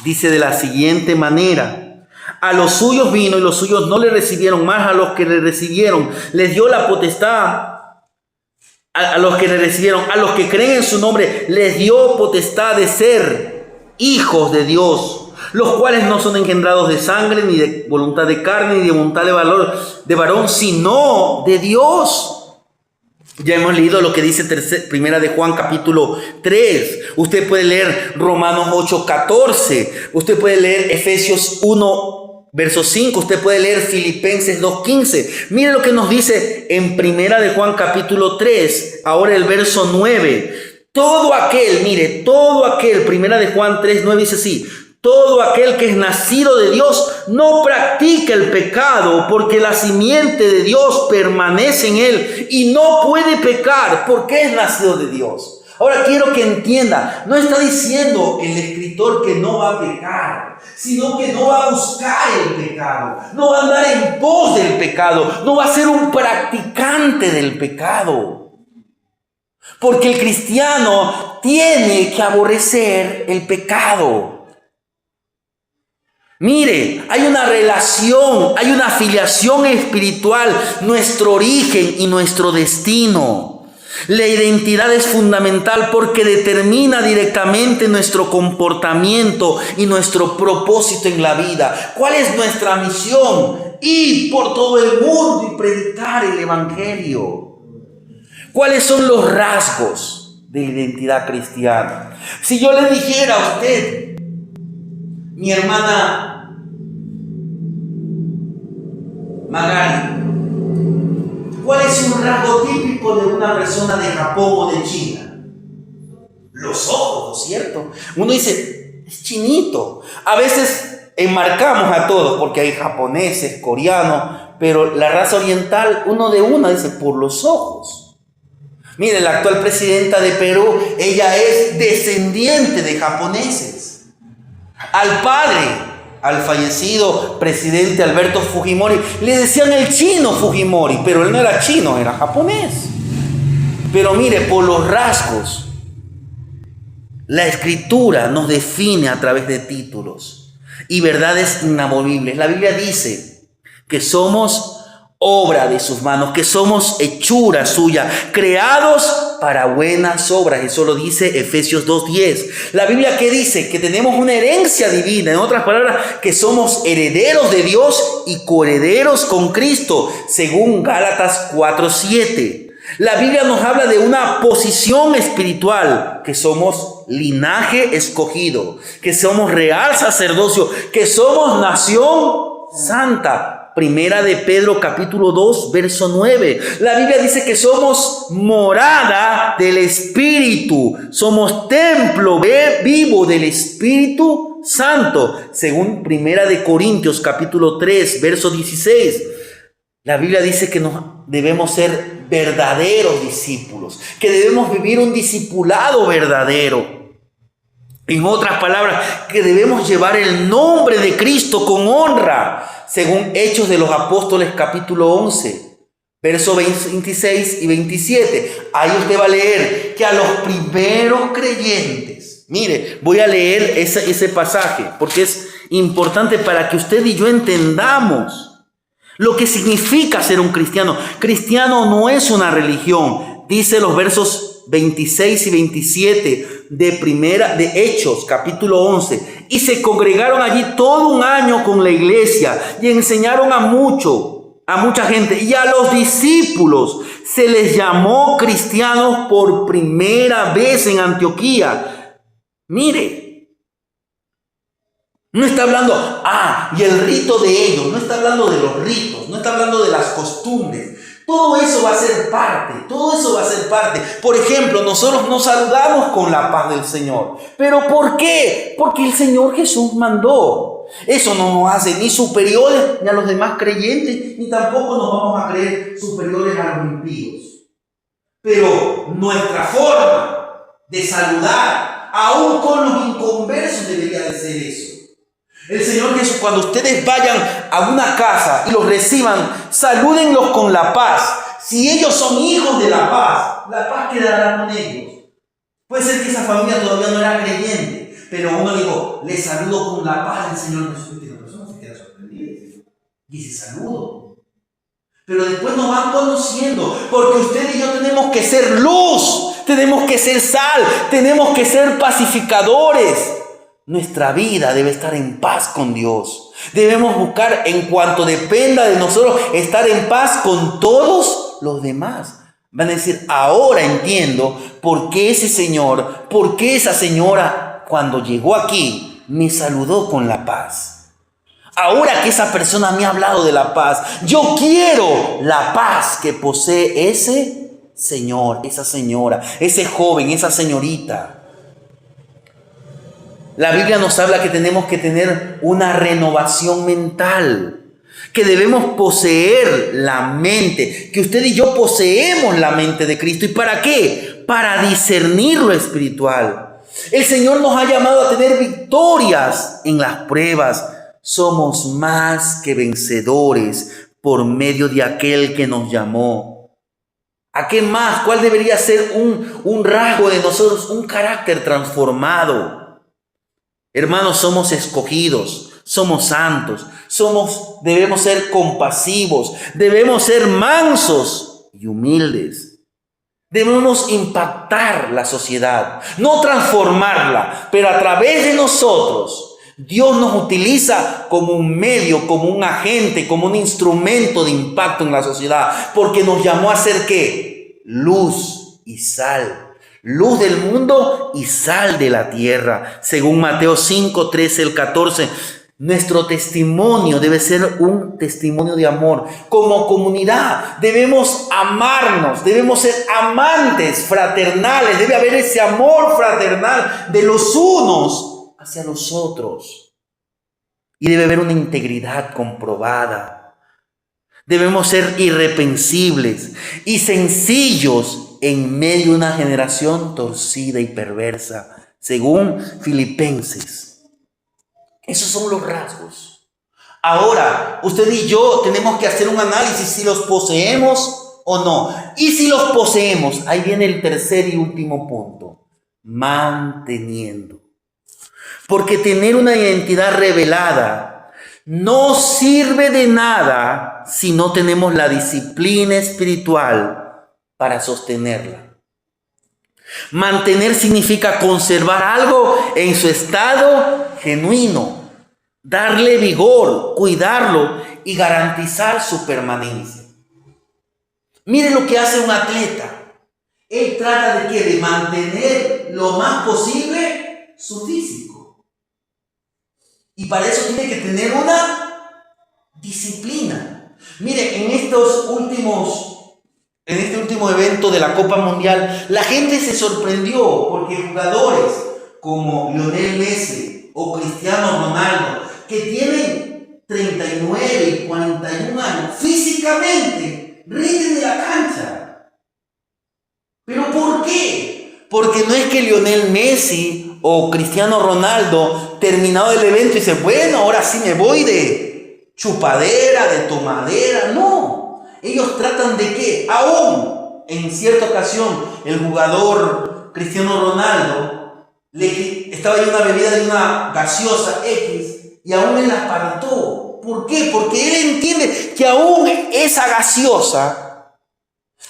Dice de la siguiente manera: a los suyos vino y los suyos no le recibieron, más a los que le recibieron les dio la potestad. A los que le recibieron, a los que creen en su nombre, les dio potestad de ser hijos de Dios, los cuales no son engendrados de sangre, ni de voluntad de carne, ni de voluntad de varón, sino de Dios. Ya hemos leído lo que dice Primera de Juan capítulo 3. Usted puede leer Romanos 8:14. Usted puede leer Efesios 1, verso 5. Usted puede leer Filipenses 2:15. Mire lo que nos dice en Primera de Juan capítulo 3. Ahora el verso 9. Todo aquel, Primera de Juan 3:9 dice así: todo aquel que es nacido de Dios no practica el pecado, porque la simiente de Dios permanece en él y no puede pecar porque es nacido de Dios. Ahora quiero que entienda, no está diciendo el escritor que no va a pecar, sino que no va a buscar el pecado, no va a andar en pos del pecado, no va a ser un practicante del pecado. Porque el cristiano tiene que aborrecer el pecado. Mire, hay una relación, hay una afiliación espiritual, nuestro origen y nuestro destino. La identidad es fundamental porque determina directamente nuestro comportamiento y nuestro propósito en la vida. ¿Cuál es nuestra misión? Ir por todo el mundo y predicar el evangelio. ¿Cuáles son los rasgos de la identidad cristiana? Si yo le dijera a usted, mi hermana Magali, ¿cuál es un rasgo típico de una persona de Japón o de China? Los ojos, ¿no es cierto? Uno dice, es chinito. A veces enmarcamos a todos porque hay japoneses, coreanos, pero la raza oriental, uno de una dice, por los ojos. Mire, la actual presidenta de Perú, ella es descendiente de japoneses. Al padre, al fallecido presidente Alberto Fujimori, le decían el chino Fujimori, pero él no era chino, era japonés. Pero mire, por los rasgos, la escritura nos define a través de títulos y verdades inamovibles. La Biblia dice que somos obra de sus manos, que somos hechura suya, creados para buenas obras. Eso lo dice Efesios 2:10. La Biblia que dice que tenemos una herencia divina, en otras palabras, que somos herederos de Dios y coherederos con Cristo, según Gálatas 4:7. La Biblia nos habla de una posición espiritual, que somos linaje escogido, que somos real sacerdocio, que somos nación santa. Primera de Pedro capítulo 2 verso 9. La Biblia dice que somos morada del Espíritu, somos templo vivo del Espíritu Santo, según Primera de Corintios capítulo 3 verso 16. La Biblia dice que debemos ser verdaderos discípulos, que debemos vivir un discipulado verdadero. En otras palabras, que debemos llevar el nombre de Cristo con honra, según Hechos de los Apóstoles capítulo 11, versos 26 y 27. Ahí usted va a leer que a los primeros creyentes, mire, voy a leer ese pasaje porque es importante para que usted y yo entendamos lo que significa ser un cristiano. Cristiano no es una religión, dice los versos 26 y 27 de Hechos capítulo 11. Y se congregaron allí todo un año con la iglesia y enseñaron a mucha gente, y a los discípulos se les llamó cristianos por primera vez en Antioquía. Mire, no está hablando, y el rito de ellos, no está hablando de los ritos, no está hablando de las costumbres. Todo eso va a ser parte. Por ejemplo, nosotros nos saludamos con la paz del Señor. ¿Pero por qué? Porque el Señor Jesús mandó. Eso no nos hace ni superiores ni a los demás creyentes, ni tampoco nos vamos a creer superiores a los impíos. Pero nuestra forma de saludar, aún con los inconversos, debería de ser eso. El Señor Jesús, cuando ustedes vayan a una casa y los reciban, salúdenlos con la paz. Si ellos son hijos de la paz quedará con ellos. Puede ser que esa familia todavía no era creyente, pero uno dijo, les saludo con la paz del Señor Jesús. Y la persona se queda sorprendida y dice, saludo. Pero después nos van conociendo, porque usted y yo tenemos que ser luz, tenemos que ser sal, tenemos que ser pacificadores. Nuestra vida debe estar en paz con Dios. Debemos buscar, en cuanto dependa de nosotros, estar en paz con todos los demás. Van a decir, ahora entiendo por qué ese señor, por qué esa señora, cuando llegó aquí, me saludó con la paz. Ahora que esa persona me ha hablado de la paz, yo quiero la paz que posee ese señor, esa señora, ese joven, esa señorita. La Biblia nos habla que tenemos que tener una renovación mental, que debemos poseer la mente, que usted y yo poseemos la mente de Cristo. ¿Y para qué? Para discernir lo espiritual. El Señor nos ha llamado a tener victorias en las pruebas. Somos más que vencedores por medio de aquel que nos llamó. ¿A qué más? ¿Cuál debería ser un rasgo de nosotros? Un carácter transformado. Hermanos, somos escogidos, somos santos, debemos ser compasivos, debemos ser mansos y humildes. Debemos impactar la sociedad, no transformarla, pero a través de nosotros, Dios nos utiliza como un medio, como un agente, como un instrumento de impacto en la sociedad, porque nos llamó a ser ¿qué? Luz y sal. Luz del mundo y sal de la tierra. Según Mateo 5, 13 al 14, nuestro testimonio debe ser un testimonio de amor. Como comunidad debemos amarnos, debemos ser amantes fraternales. Debe haber ese amor fraternal de los unos hacia los otros. Y debe haber una integridad comprobada. Debemos ser irreprensibles y sencillos en medio de una generación torcida y perversa, según Filipenses. Esos son los rasgos. Ahora, usted y yo tenemos que hacer un análisis si los poseemos o no. Y si los poseemos, ahí viene el tercer y último punto: manteniendo. Porque tener una identidad revelada no sirve de nada si no tenemos la disciplina espiritual para sostenerla. Mantener significa conservar algo en su estado genuino, darle vigor, cuidarlo y garantizar su permanencia. Mire lo que hace un atleta. Él trata de ¿qué? De mantener lo más posible su físico. Y para eso tiene que tener una disciplina. Mire, en este último evento de la Copa Mundial, la gente se sorprendió porque jugadores como Lionel Messi o Cristiano Ronaldo, que tienen 39 y 41 años, físicamente rinden de la cancha. ¿Pero por qué? Porque no es que Lionel Messi o Cristiano Ronaldo, terminado el evento, dice, bueno, ahora sí me voy de chupadera, de tomadera. No. Ellos tratan de ¿qué? Aún en cierta ocasión el jugador Cristiano Ronaldo estaba en una bebida de una gaseosa X y aún él la apartó. ¿Por qué? Porque él entiende que aún esa gaseosa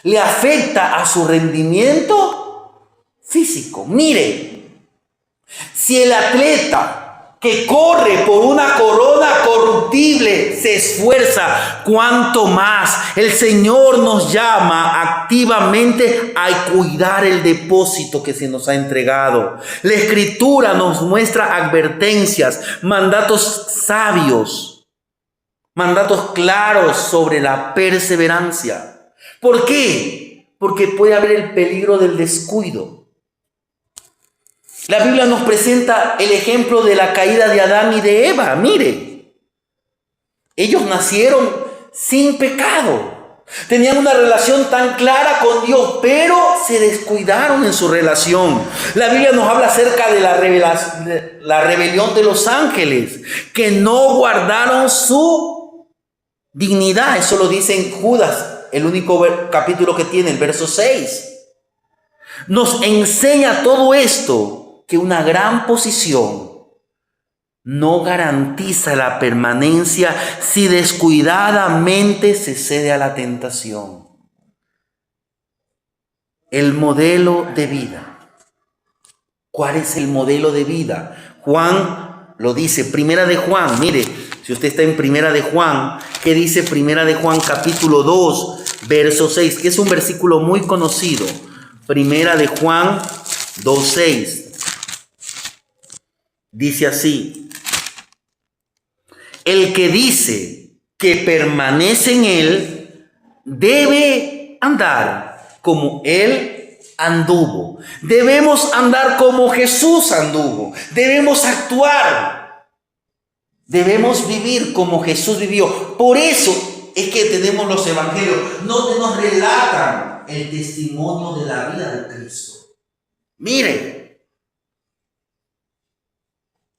le afecta a su rendimiento físico. Mire, si el atleta que corre por una corona corruptible se esfuerza, cuanto más el Señor nos llama activamente a cuidar el depósito que se nos ha entregado. La Escritura nos muestra advertencias, mandatos sabios, mandatos claros sobre la perseverancia. ¿Por qué? Porque puede haber el peligro del descuido. La Biblia nos presenta el ejemplo de la caída de Adán y de Eva. Mire, ellos nacieron sin pecado. Tenían una relación tan clara con Dios, pero se descuidaron en su relación. La Biblia nos habla acerca de la rebelión de los ángeles, que no guardaron su dignidad. Eso lo dice en Judas, el único capítulo que tiene, el verso 6. Nos enseña todo esto, que una gran posición no garantiza la permanencia si descuidadamente se cede a la tentación. El modelo de vida. ¿Cuál es el modelo de vida? Juan lo dice, Primera de Juan. Mire, si usted está en Primera de Juan, ¿qué dice Primera de Juan capítulo 2, verso 6? Que es un versículo muy conocido. Primera de Juan 2:6. Dice así: el que dice que permanece en él debe andar como él anduvo. Debemos andar como Jesús anduvo. Debemos actuar. Debemos vivir como Jesús vivió. Por eso es que tenemos los evangelios, donde nos relatan el testimonio de la vida de Cristo. Mire,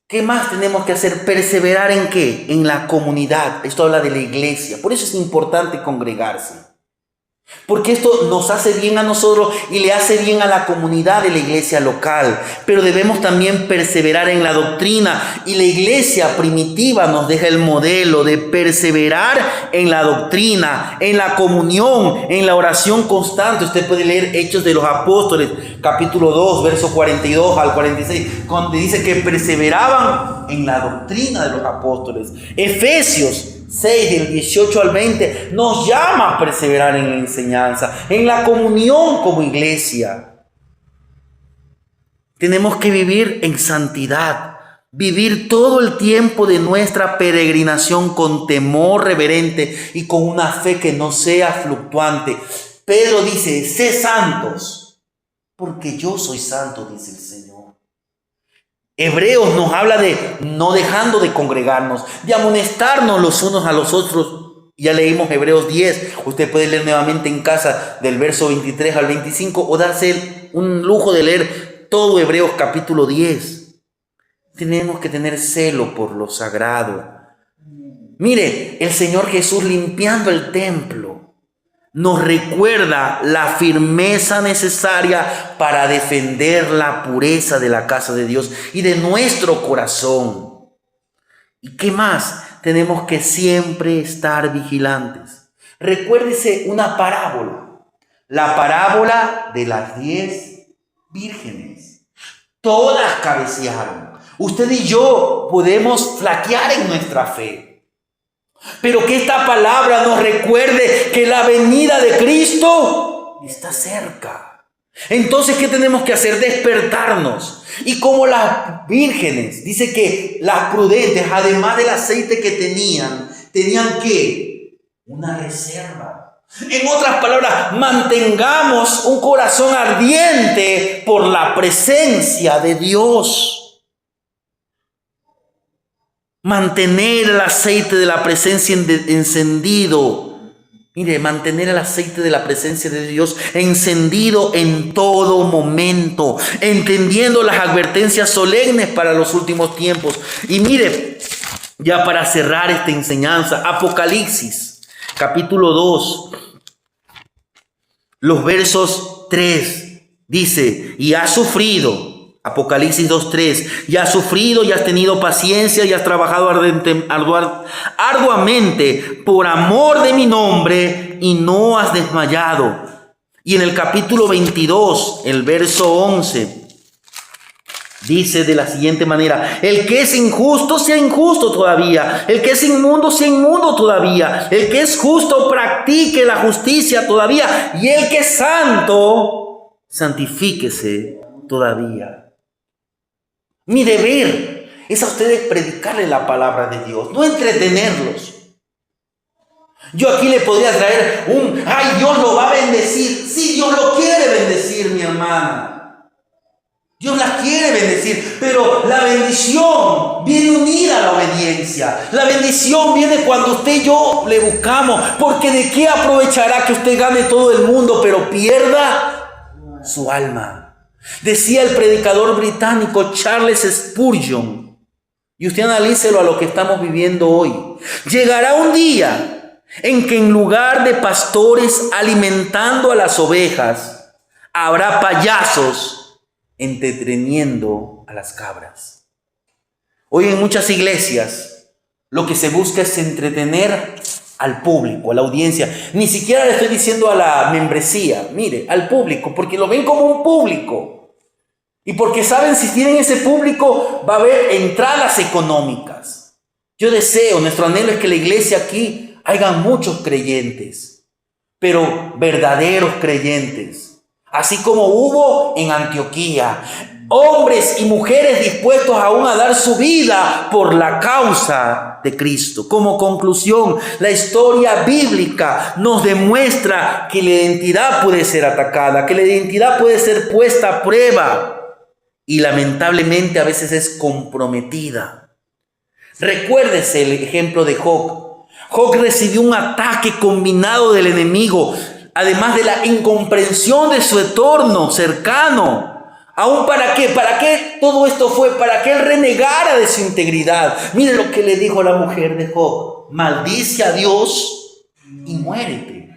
¿qué más tenemos que hacer? Perseverar ¿en qué? En la comunidad. Esto habla de la iglesia. Por eso es importante congregarse. Porque esto nos hace bien a nosotros y le hace bien a la comunidad de la iglesia local. Pero debemos también perseverar en la doctrina. Y la iglesia primitiva nos deja el modelo de perseverar en la doctrina, en la comunión, en la oración constante. Usted puede leer Hechos de los Apóstoles, capítulo 2, versos 42 al 46, donde dice que perseveraban en la doctrina de los apóstoles. Efesios 6, del 18 al 20, nos llama a perseverar en la enseñanza, en la comunión como iglesia. Tenemos que vivir en santidad, vivir todo el tiempo de nuestra peregrinación con temor reverente y con una fe que no sea fluctuante. Pedro dice, sé santos, porque yo soy santo, dice el Señor. Hebreos nos habla de no dejando de congregarnos, de amonestarnos los unos a los otros. Ya leímos Hebreos 10. Usted puede leer nuevamente en casa del verso 23 al 25 o darse un lujo de leer todo Hebreos capítulo 10. Tenemos que tener celo por lo sagrado. Mire, el Señor Jesús limpiando el templo nos recuerda la firmeza necesaria para defender la pureza de la casa de Dios y de nuestro corazón. ¿Y qué más? Tenemos que siempre estar vigilantes. Recuérdese una parábola, la parábola de las 10 vírgenes. Todas cabecearon. Usted y yo podemos flaquear en nuestra fe. Pero que esta palabra nos recuerde que la venida de Cristo está cerca. Entonces, ¿qué tenemos que hacer? Despertarnos. Y como las vírgenes, dice que las prudentes, además del aceite que tenían ¿qué? Una reserva. En otras palabras, mantengamos un corazón ardiente por la presencia de Dios. Mantener el aceite de la presencia encendido. Mire, mantener el aceite de la presencia de Dios encendido en todo momento, entendiendo las advertencias solemnes para los últimos tiempos. Y mire, ya para cerrar esta enseñanza, Apocalipsis, capítulo 2, los versos 3, dice, y has sufrido. Apocalipsis 2.3, y has sufrido y has tenido paciencia y has trabajado arduamente por amor de mi nombre y no has desmayado. Y en el capítulo 22, el verso 11, dice de la siguiente manera, el que es injusto sea injusto todavía, el que es inmundo sea inmundo todavía, el que es justo practique la justicia todavía y el que es santo santifíquese todavía. Mi deber es a ustedes predicarles la palabra de Dios, no entretenerlos. Yo aquí le podría traer ay, Dios lo va a bendecir. Sí, Dios lo quiere bendecir, mi hermana. Dios la quiere bendecir, pero la bendición viene unida a la obediencia. La bendición viene cuando usted y yo le buscamos, porque ¿de qué aprovechará que usted gane todo el mundo, pero pierda su alma? Decía el predicador británico Charles Spurgeon, y usted analícelo a lo que estamos viviendo hoy. Llegará un día en que en lugar de pastores alimentando a las ovejas, habrá payasos entreteniendo a las cabras. Hoy en muchas iglesias lo que se busca es entretener al público, a la audiencia. Ni siquiera le estoy diciendo a la membresía, mire, al público, porque lo ven como un público. Y porque saben, si tienen ese público, va a haber entradas económicas. Yo deseo, nuestro anhelo es que la iglesia aquí haya muchos creyentes, pero verdaderos creyentes. Así como hubo en Antioquía, hombres y mujeres dispuestos aún a dar su vida por la causa de Cristo. Como conclusión, la historia bíblica nos demuestra que la identidad puede ser atacada, que la identidad puede ser puesta a prueba. Y lamentablemente a veces es comprometida. Recuérdese el ejemplo de Job. Job recibió un ataque combinado del enemigo, además de la incomprensión de su entorno cercano. ¿Aún para qué? ¿Para qué todo esto fue? Para que él renegara de su integridad. Mire lo que le dijo la mujer de Job: maldice a Dios y muérete.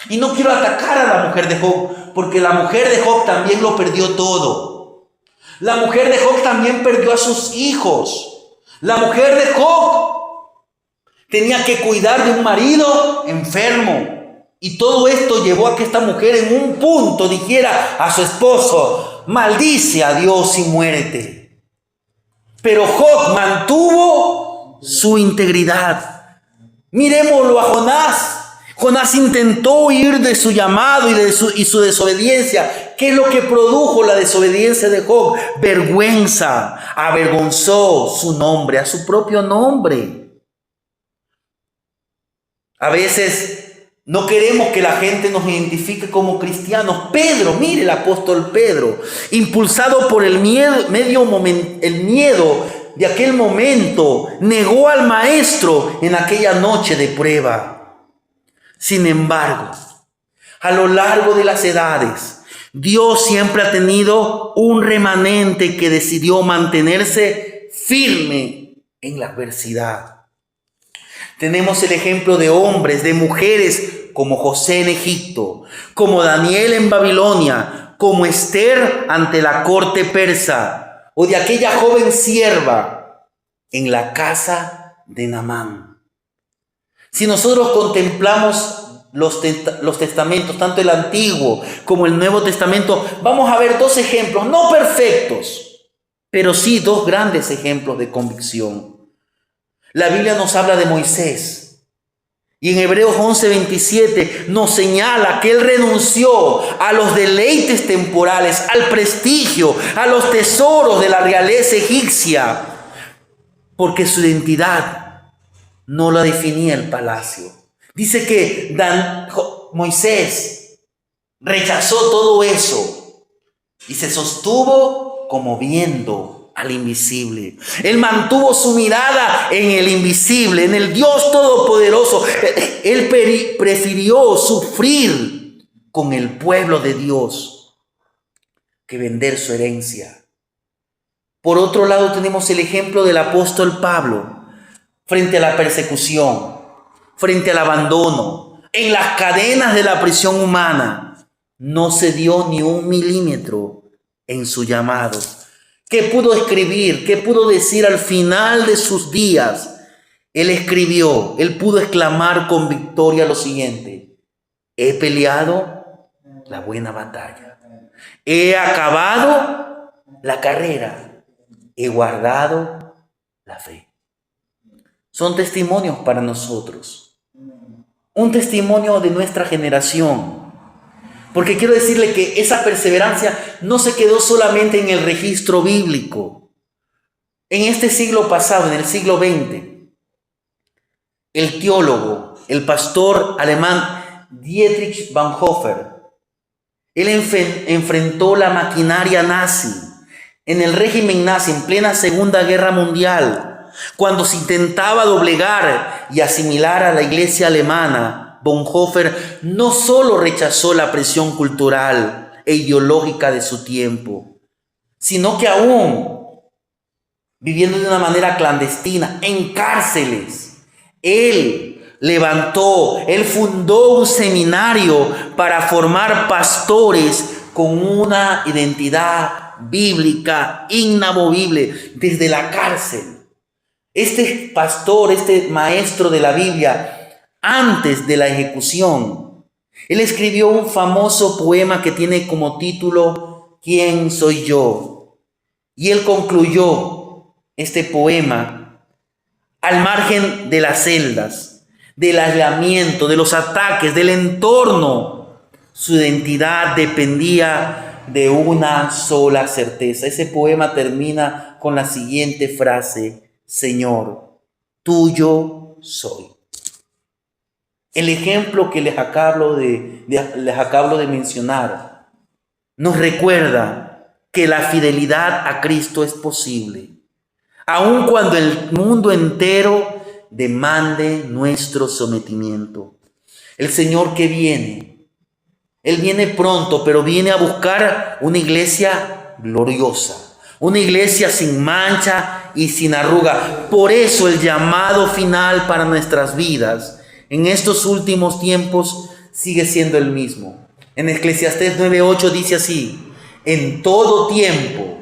Y no quiero atacar a la mujer de Job, porque la mujer de Job también lo perdió todo. La mujer de Job también perdió a sus hijos. La mujer de Job tenía que cuidar de un marido enfermo. Y todo esto llevó a que esta mujer en un punto dijera a su esposo: maldice a Dios y muérete. Pero Job mantuvo su integridad. Miremoslo a Jonás. Jonás intentó huir de su llamado y su desobediencia. ¿Qué es lo que produjo la desobediencia de Job? Vergüenza. Avergonzó su nombre, a su propio nombre. A veces no queremos que la gente nos identifique como cristianos. Pedro, mire el apóstol Pedro, impulsado por el miedo de aquel momento, negó al maestro en aquella noche de prueba. Sin embargo, a lo largo de las edades, Dios siempre ha tenido un remanente que decidió mantenerse firme en la adversidad. Tenemos el ejemplo de hombres, de mujeres como José en Egipto, como Daniel en Babilonia, como Esther ante la corte persa, o de aquella joven sierva en la casa de Naamán. Si nosotros contemplamos los testamentos, tanto el Antiguo como el Nuevo Testamento, vamos a ver dos ejemplos, no perfectos, pero sí dos grandes ejemplos de convicción. La Biblia nos habla de Moisés. Y en Hebreos 11:27 nos señala que él renunció a los deleites temporales, al prestigio, a los tesoros de la realeza egipcia, porque su identidad no la definía el palacio. Dice que Moisés rechazó todo eso y se sostuvo como viendo al invisible. Él mantuvo su mirada en el invisible, en el Dios Todopoderoso. Él prefirió sufrir con el pueblo de Dios que vender su herencia. Por otro lado, tenemos el ejemplo del apóstol Pablo. Frente a la persecución, frente al abandono, en las cadenas de la prisión humana, no cedió ni un milímetro en su llamado. ¿Qué pudo escribir? ¿Qué pudo decir al final de sus días? Él pudo exclamar con victoria lo siguiente: he peleado la buena batalla, he acabado la carrera, he guardado la fe. Son testimonios para nosotros. Un testimonio de nuestra generación. Porque quiero decirle que esa perseverancia no se quedó solamente en el registro bíblico. En este siglo pasado, en el siglo XX, el teólogo, el pastor alemán Dietrich Bonhoeffer, él enfrentó la maquinaria nazi en el régimen nazi en plena Segunda Guerra Mundial. Cuando se intentaba doblegar y asimilar a la iglesia alemana, Bonhoeffer no solo rechazó la presión cultural e ideológica de su tiempo, sino que aún viviendo de una manera clandestina, en cárceles, él fundó un seminario para formar pastores con una identidad bíblica inamovible desde la cárcel. Este pastor, este maestro de la Biblia, antes de la ejecución, él escribió un famoso poema que tiene como título ¿Quién soy yo? Y él concluyó este poema al margen de las celdas, del aislamiento, de los ataques, del entorno. Su identidad dependía de una sola certeza. Ese poema termina con la siguiente frase: Señor, tuyo soy. El ejemplo que les acabo de mencionar nos recuerda que la fidelidad a Cristo es posible, aun cuando el mundo entero demande nuestro sometimiento. El Señor que viene, Él viene pronto, pero viene a buscar una iglesia gloriosa. Una iglesia sin mancha y sin arruga. Por eso el llamado final para nuestras vidas en estos últimos tiempos sigue siendo el mismo. En Eclesiastés 9:8 dice así: en todo tiempo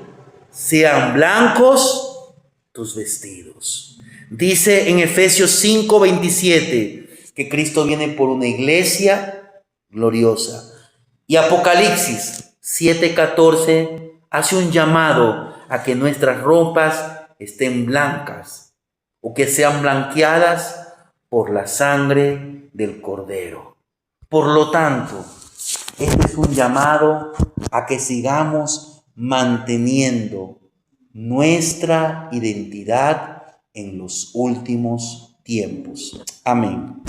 sean blancos tus vestidos. Dice en Efesios 5:27 que Cristo viene por una iglesia gloriosa. Y Apocalipsis 7:14 hace un llamado a que nuestras ropas estén blancas o que sean blanqueadas por la sangre del Cordero. Por lo tanto, este es un llamado a que sigamos manteniendo nuestra identidad en los últimos tiempos. Amén.